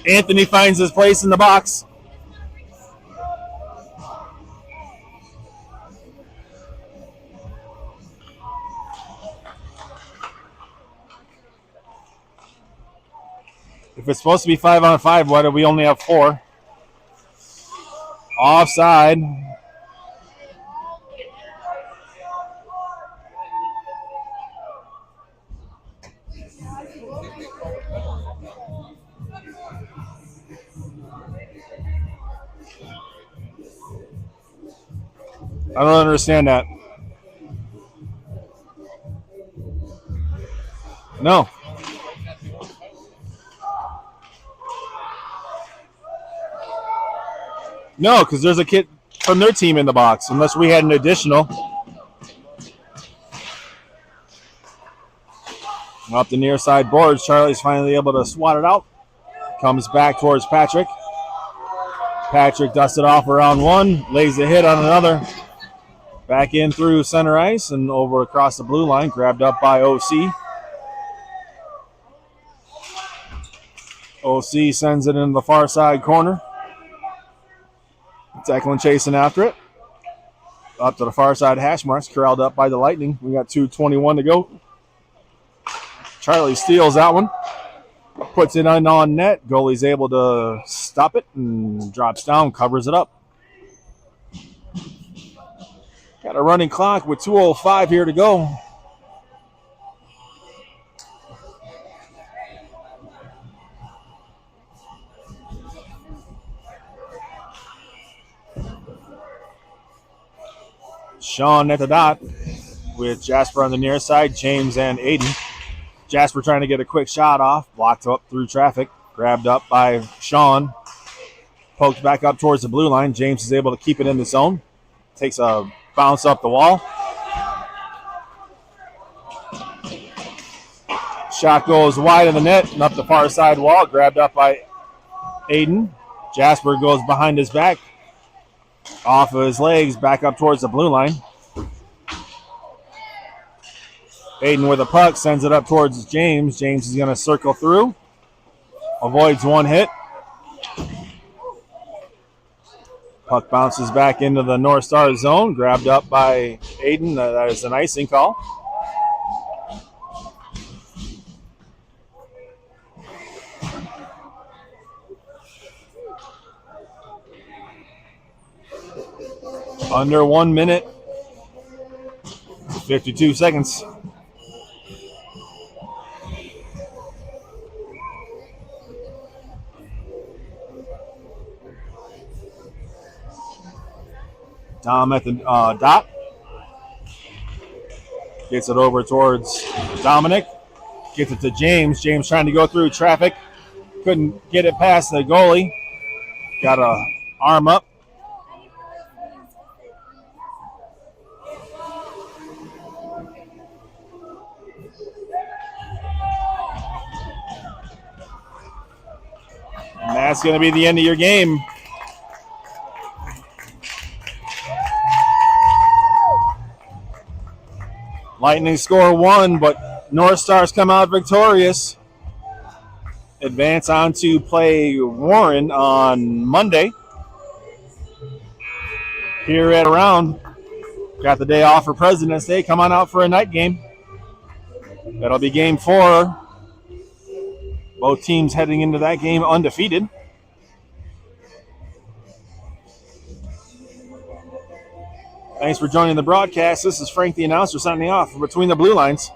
Anthony finds his place in the box. If it's supposed to be 5-on-5, why do we only have 4? Offside. I don't understand that. No. No, because there's a kid from their team in the box, unless we had an additional. Up the near side boards, Charlie's finally able to swat it out. Comes back towards Patrick. Patrick dusts it off around one, lays the hit on another. Back in through center ice and over across the blue line, grabbed up by OC. OC sends it into the far side corner. Declan chasing after it. Up to the far side hash marks, corralled up by the Lightning. We got 2:21 to go. Charlie steals that one. Puts it on net. Goalie's able to stop it and drops down, covers it up. Got a running clock with 2:05 here to go. Sean at the dot with Jasper on the near side, James and Aiden. Jasper trying to get a quick shot off, blocked up through traffic, grabbed up by Sean, poked back up towards the blue line. James is able to keep it in the zone, takes a bounce up the wall. Shot goes wide of the net and up the far side wall, grabbed up by Aiden. Jasper goes behind his back, off of his legs, back up towards the blue line. Aiden with a puck, sends it up towards James. James is going to circle through. Avoids one hit. Puck bounces back into the North Star zone. Grabbed up by Aiden. That is an icing call. Under 1 minute, 52 seconds. Tom at the dot. Gets it over towards Dominic. Gets it to James. James trying to go through traffic. Couldn't get it past the goalie. Got a arm up. And that's going to be the end of your game. Lightning score 1, but North Stars come out victorious. Advance on to play Warren on Monday. Here at around. Got the day off for President's Day. Come on out for a night game. That'll be game 4. Both teams heading into that game undefeated. Thanks for joining the broadcast. This is Frank the announcer signing off from Between the Blue Lines.